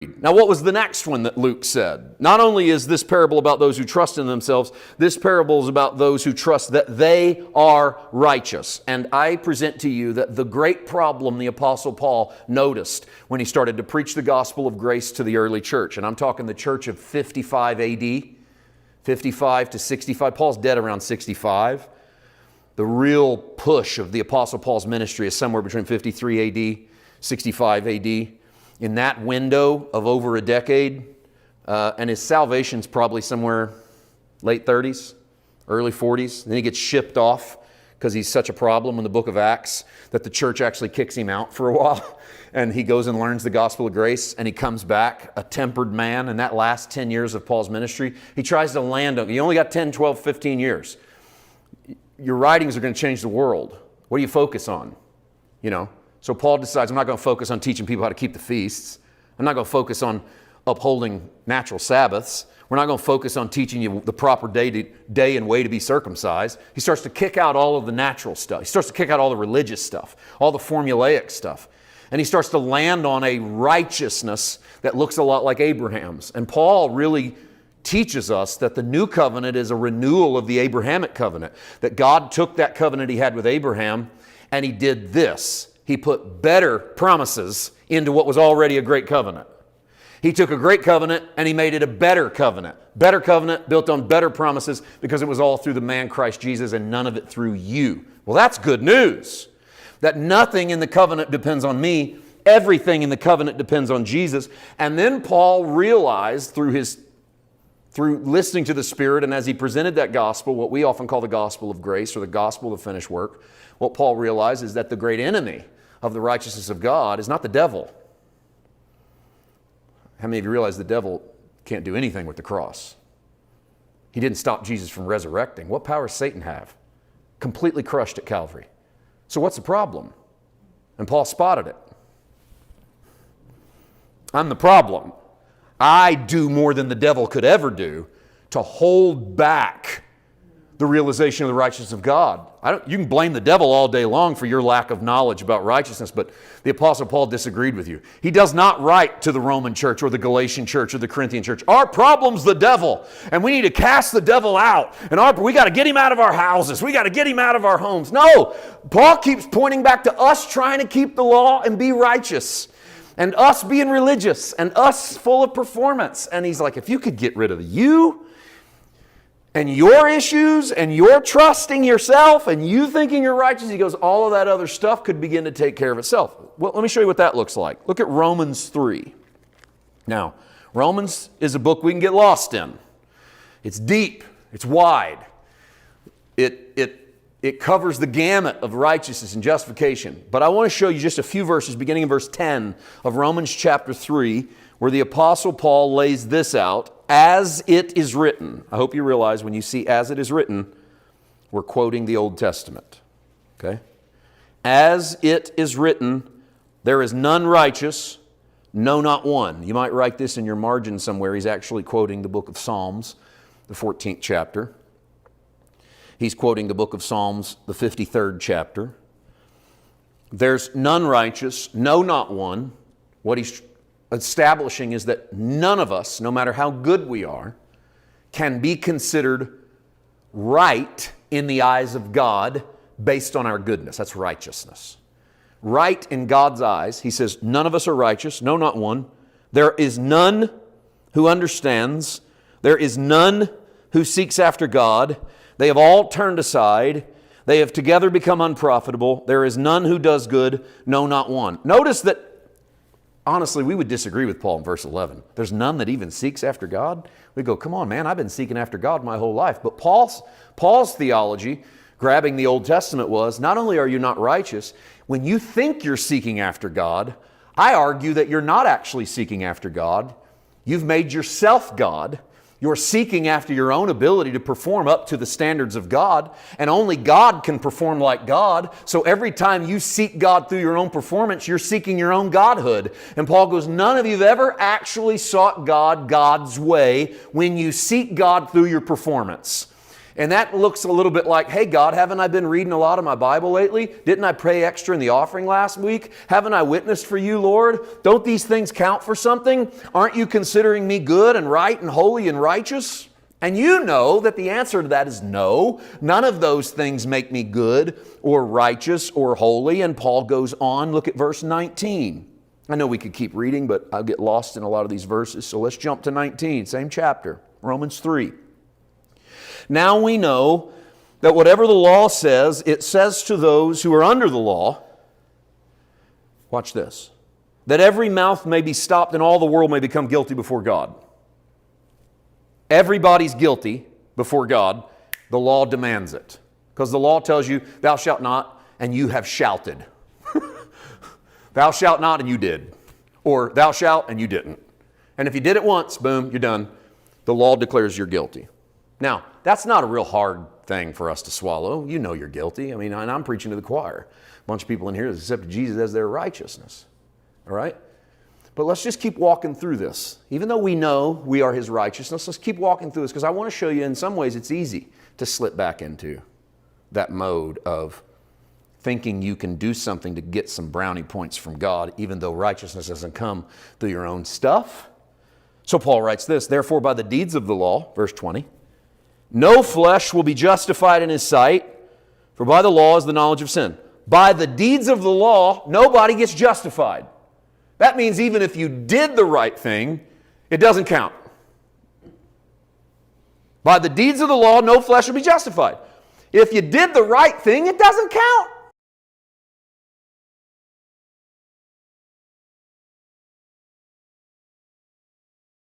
Now, what was the next one that Luke said? Not only is this parable about those who trust in themselves, this parable is about those who trust that they are righteous. And I present to you that the great problem the Apostle Paul noticed when he started to preach the gospel of grace to the early church, and I'm talking the church of 55 AD, 55 to 65. Paul's dead around 65. The real push of the Apostle Paul's ministry is somewhere between 53 AD, 65 AD. In that window of over a decade, and his salvation's probably somewhere late 30s, early 40s. Then he gets shipped off because he's such a problem in the book of Acts that the church actually kicks him out for a while. And he goes and learns the gospel of grace, and he comes back a tempered man. In that last 10 years of Paul's ministry, he tries to land on, you only got 10, 12, 15 years. Your writings are going to change the world. What do you focus on? So Paul decides, I'm not going to focus on teaching people how to keep the feasts. I'm not going to focus on upholding natural Sabbaths. We're not going to focus on teaching you the proper day and way to be circumcised. He starts to kick out all of the natural stuff. He starts to kick out all the religious stuff, all the formulaic stuff. And he starts to land on a righteousness that looks a lot like Abraham's. And Paul really teaches us that the new covenant is a renewal of the Abrahamic covenant. That God took that covenant he had with Abraham and he did this. He put better promises into what was already a great covenant. He took a great covenant and he made it a better covenant. Better covenant built on better promises because it was all through the man Christ Jesus and none of it through you. Well, that's good news. That nothing in the covenant depends on me. Everything in the covenant depends on Jesus. And then Paul realized through listening to the Spirit and as he presented that gospel, what we often call the gospel of grace or the gospel of finished work, what Paul realized is that the great enemy of the righteousness of God is not the devil. How many of you realize the devil can't do anything with the cross? He didn't stop Jesus from resurrecting. What power does Satan have? Completely crushed at Calvary. So what's the problem? And Paul spotted it. I'm the problem. I do more than the devil could ever do to hold back the realization of the righteousness of God. You can blame the devil all day long for your lack of knowledge about righteousness, but the Apostle Paul disagreed with you. He does not write to the Roman church or the Galatian church or the Corinthian church, our problem's the devil, and we need to cast the devil out, and we got to get him out of our houses. We got to get him out of our homes. No, Paul keeps pointing back to us trying to keep the law and be righteous, and us being religious, and us full of performance. And he's like, if you could get rid of you, and your issues, and your trusting yourself, and you thinking you're righteous, he goes, all of that other stuff could begin to take care of itself. Well, let me show you what that looks like. Look at Romans 3. Now, Romans is a book we can get lost in. It's deep. It's wide. It covers the gamut of righteousness and justification. But I want to show you just a few verses, beginning in verse 10 of Romans chapter 3, where the Apostle Paul lays this out, as it is written. I hope you realize when you see as it is written, we're quoting the Old Testament. Okay? As it is written, there is none righteous, no, not one. You might write this in your margin somewhere. He's actually quoting the book of Psalms, the 14th chapter. He's quoting the book of Psalms, the 53rd chapter. There's none righteous, no, not one. What he's establishing is that none of us, no matter how good we are, can be considered right in the eyes of God based on our goodness. That's righteousness. Right in God's eyes, he says, none of us are righteous, no, not one. There is none who understands. There is none who seeks after God. They have all turned aside. They have together become unprofitable. There is none who does good, no, not one. Notice that honestly, we would disagree with Paul in verse 11. There's none that even seeks after God. We go, come on, man, I've been seeking after God my whole life. But Paul's theology, grabbing the Old Testament, was not only are you not righteous, when you think you're seeking after God, I argue that you're not actually seeking after God. You've made yourself God. You're seeking after your own ability to perform up to the standards of God, and only God can perform like God. So every time you seek God through your own performance, you're seeking your own godhood. And Paul goes, none of you have ever actually sought God God's way when you seek God through your performance. And that looks a little bit like, hey God, haven't I been reading a lot of my Bible lately? Didn't I pray extra in the offering last week? Haven't I witnessed for you, Lord? Don't these things count for something? Aren't you considering me good and right and holy and righteous? And you know that the answer to that is no. None of those things make me good or righteous or holy. And Paul goes on, look at verse 19. I know we could keep reading, but I'll get lost in a lot of these verses. So let's jump to 19, same chapter, Romans 3. Now we know that whatever the law says, it says to those who are under the law, watch this, that every mouth may be stopped and all the world may become guilty before God. Everybody's guilty before God. The law demands it. Because the law tells you, thou shalt not, and you have shouted. Thou shalt not, and you did. Or thou shalt, and you didn't. And if you did it once, boom, you're done. The law declares you're guilty. Now, that's not a real hard thing for us to swallow. You know you're guilty. I mean, and I'm preaching to the choir. A bunch of people in here that accepted Jesus as their righteousness. All right? But let's just keep walking through this. Even though we know we are His righteousness, let's keep walking through this because I want to show you in some ways it's easy to slip back into that mode of thinking you can do something to get some brownie points from God, even though righteousness doesn't come through your own stuff. So Paul writes this, therefore by the deeds of the law, verse 20, no flesh will be justified in His sight, for by the law is the knowledge of sin. By the deeds of the law, nobody gets justified. That means even if you did the right thing, it doesn't count. By the deeds of the law, no flesh will be justified. If you did the right thing, it doesn't count.